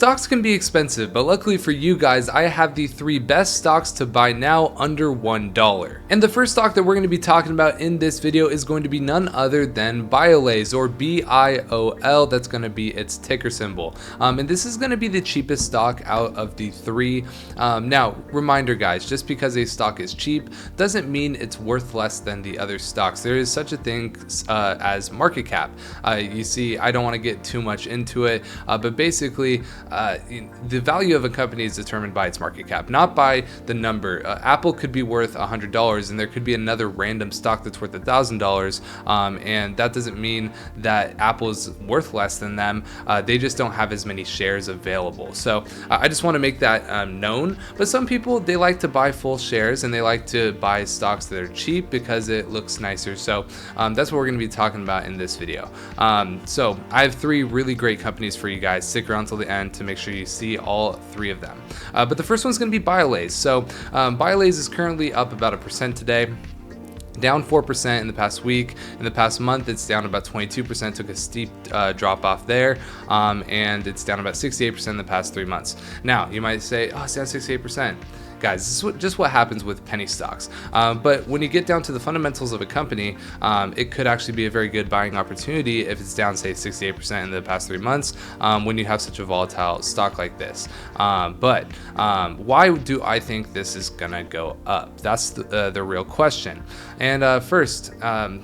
Stocks can be expensive, but luckily for you guys, I have the 3 best stocks to buy now under $1. And the first stock that we're going to be talking about in this video is going to be none other than Biolase, or BIOL. That's going to be its ticker symbol. And this is going to be the cheapest stock out of the 3. Now, reminder guys, just because a stock is cheap doesn't mean it's worth less than the other stocks. There is such a thing as market cap. You see, I don't want to get too much into it, but basically, the value of a company is determined by its market cap, not by the number. Apple could be worth $100 and there could be another random stock that's worth $1,000, and that doesn't mean that Apple's worth less than them. They just don't have as many shares available. So I just want to make that known. But some people, they like to buy full shares and they like to buy stocks that are cheap because it looks nicer. So that's what we're going to be talking about in this video. So I have 3 really great companies for you guys. Stick around till the end to make sure you see all 3 of them. But the first one's going to be Biolase. So Biolase is currently up about 1% today. Down 4% in the past week. In the past month, it's down about 22%. Took a steep drop off there, and it's down about 68% in the past 3 months. Now, you might say, oh, it's down 68%. Guys, this is just what happens with penny stocks. But when you get down to the fundamentals of a company, it could actually be a very good buying opportunity if it's down, say, 68% in the past 3 months, when you have such a volatile stock like this. But why do I think this is gonna go up? That's the real question. And first,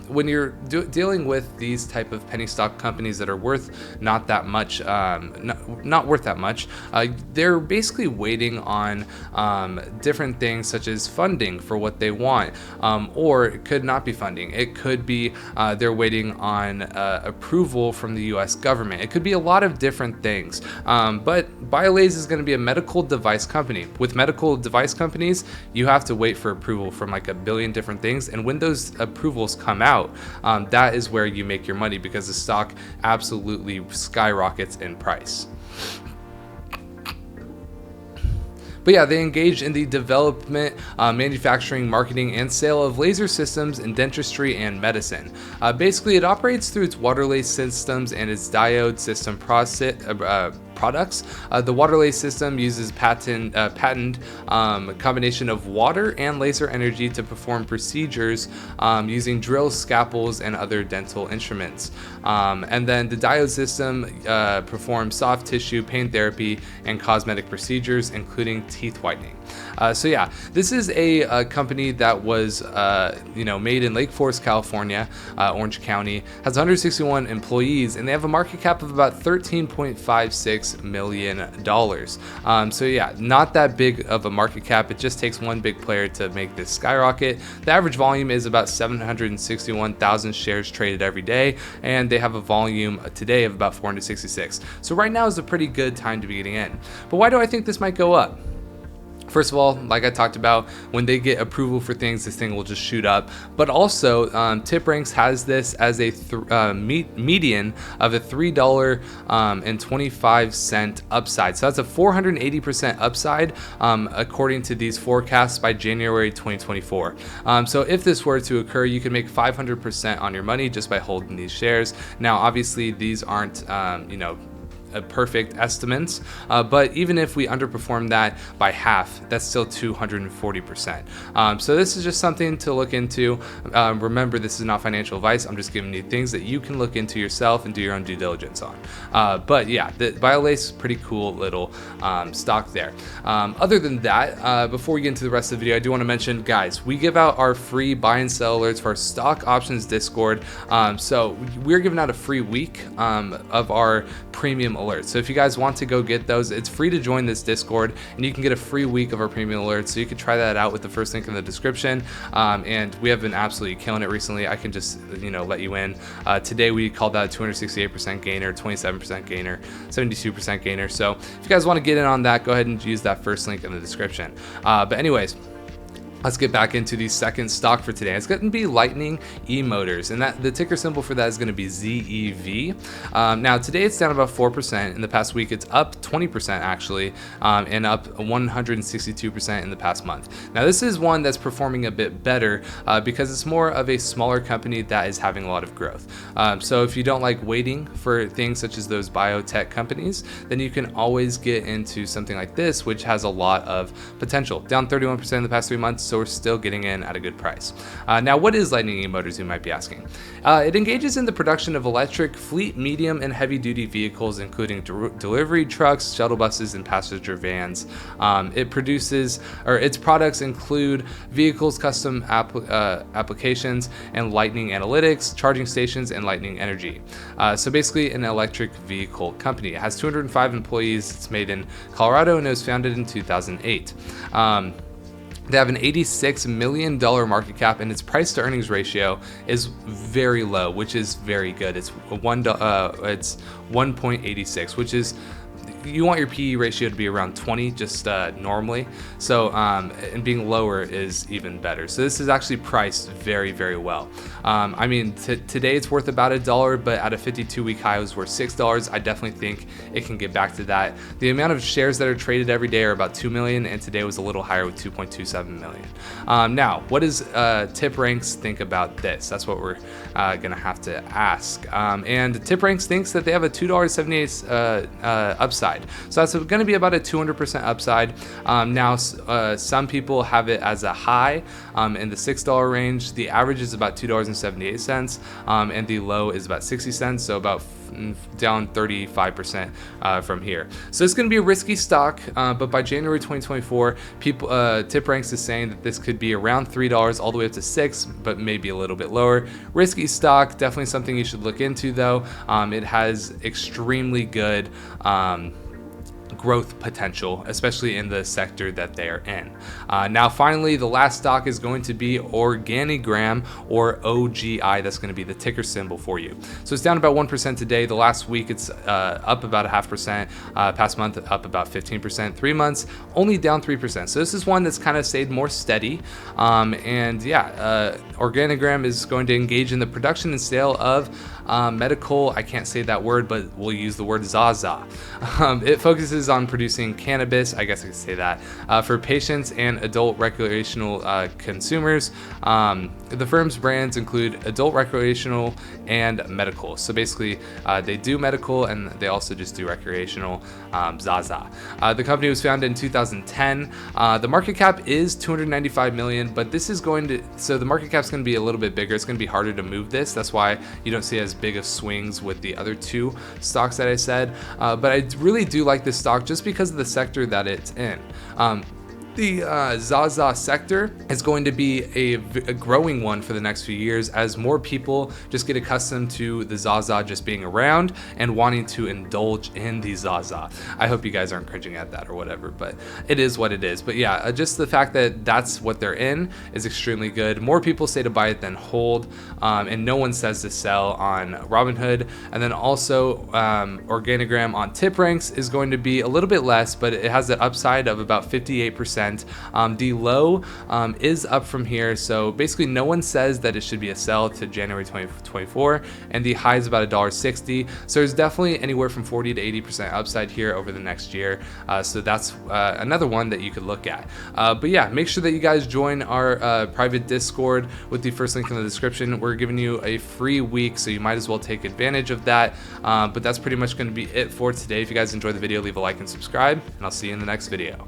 when you're dealing with these type of penny stock companies that are worth not that much, not worth that much, they're basically waiting on different things such as funding for what they want, or it could not be funding. It could be they're waiting on approval from the US government. It could be a lot of different things. But Biolase is going to be a medical device company. With medical device companies, you have to wait for approval from like a billion different things. And when those approvals come out, that is where you make your money, because the stock absolutely skyrockets in price. But yeah, they engage in the development, manufacturing, marketing, and sale of laser systems in dentistry and medicine. Basically, it operates through its Waterlase systems and its diode system products. The Waterlase system uses patented combination of water and laser energy to perform procedures using drills, scalpels, and other dental instruments. And then the diode system performs soft tissue, pain therapy, and cosmetic procedures, including teeth whitening. So yeah, this is a company that was made in Lake Forest, California, Orange County, has 161 employees, and they have a market cap of about $13.56 million. So yeah, not that big of a market cap. It just takes one big player to make this skyrocket. The average volume is about 761,000 shares traded every day, and they have a volume today of about 466. So right now is a pretty good time to be getting in. But why do I think this might go up? First of all, like I talked about, when they get approval for things, this thing will just shoot up. But also, TipRanks has this as a median of a $3.25 upside. So that's a 480% upside, according to these forecasts by January 2024. So if this were to occur, you can make 500% on your money just by holding these shares. Now, obviously, these aren't, perfect estimates, but even if we underperform that by half, that's still 240%. So this is just something to look into. Remember, this is not financial advice. I'm just giving you things that you can look into yourself and do your own due diligence on. But yeah, the Biolase is pretty cool little stock there. Other than that, before we get into the rest of the video, I do want to mention, guys, we give out our free buy and sell alerts for our stock options Discord. So we're giving out a free week of our premium alerts. So if you guys want to go get those, it's free to join this Discord, and you can get a free week of our premium alerts. So you can try that out with the first link in the description. And we have been absolutely killing it recently. I can just let you in. Today we called that a 268% gainer, 27% gainer, 72% gainer. So if you guys want to get in on that, go ahead and use that first link in the description. But anyways, Let's get back into the second stock for today. It's going to be Lightning eMotors, and that the ticker symbol for that is going to be ZEV. Now today it's down about 4%. In the past week it's up 20% actually, and up 162% in the past month. Now this is one that's performing a bit better because it's more of a smaller company that is having a lot of growth. So if you don't like waiting for things such as those biotech companies, then you can always get into something like this, which has a lot of potential. Down 31% in the past 3 months. So we're still getting in at a good price. Now, what is Lightning eMotors, you might be asking? It engages in the production of electric fleet, medium, and heavy-duty vehicles, including delivery trucks, shuttle buses, and passenger vans. It produces, or its products include vehicles, custom applications, and Lightning analytics, charging stations, and Lightning energy. So basically, an electric vehicle company. It has 205 employees. It's made in Colorado and it was founded in 2008. They have an $86 million market cap, and its price to earnings ratio is very low, which is very good. It's 1.86, which is, you want your PE ratio to be around 20 just normally. So and being lower is even better. So this is actually priced very, very well. I mean, today it's worth about $1, but at a 52-week high it was worth $6. I definitely think it can get back to that. The amount of shares that are traded every day are about 2 million, and today was a little higher with 2.27 million. Now, what does TipRanks think about this? That's what we're gonna have to ask. And TipRanks thinks that they have a $2.78 upside. So that's going to be about a 200% upside. Now, some people have it as a high in the $6 range. The average is about $2.78, and the low is about 60 cents. So about down 35% from here. So it's going to be a risky stock, but by January 2024, people TipRanks is saying that this could be around $3 all the way up to $6, but maybe a little bit lower. Risky stock, definitely something you should look into though. It has extremely good growth potential, especially in the sector that they are in. Now finally, the last stock is going to be Organigram, or OGI. That's going to be the ticker symbol for you. So it's down about 1% today. The last week it's up about 0.5%. Past month up about 15%. 3 months only down 3%. So this is one that's kind of stayed more steady. And yeah, Organigram is going to engage in the production and sale of medical, I can't say that word, but we'll use the word Zaza. It focuses on producing cannabis, I guess I could say that, for patients and adult recreational consumers. The firm's brands include adult recreational and medical. So basically, they do medical and they also just do recreational, Zaza. The company was founded in 2010. The market cap is 295 million, but this is going to, so the market cap's going to be a little bit bigger. It's going to be harder to move this. That's why you don't see as big of swings with the other two stocks that I said. But I really do like this stock just because of the sector that it's in. The Zaza sector is going to be a growing one for the next few years as more people just get accustomed to the Zaza just being around and wanting to indulge in the Zaza. I hope you guys aren't cringing at that or whatever, but it is what it is. But yeah, just the fact that that's what they're in is extremely good. More people say to buy it than hold, and no one says to sell on Robinhood. And then also Organigram on TipRanks is going to be a little bit less, but it has the upside of about 58%. The low is up from here, so basically no one says that it should be a sell to January 2024, and the high is about $1.60. So there's definitely anywhere from 40 to 80% upside here over the next year. So that's another one that you could look at. But yeah, make sure that you guys join our private Discord with the first link in the description. We're giving you a free week, so you might as well take advantage of that. But that's pretty much going to be it for today. If you guys enjoyed the video, leave a like and subscribe, and I'll see you in the next video.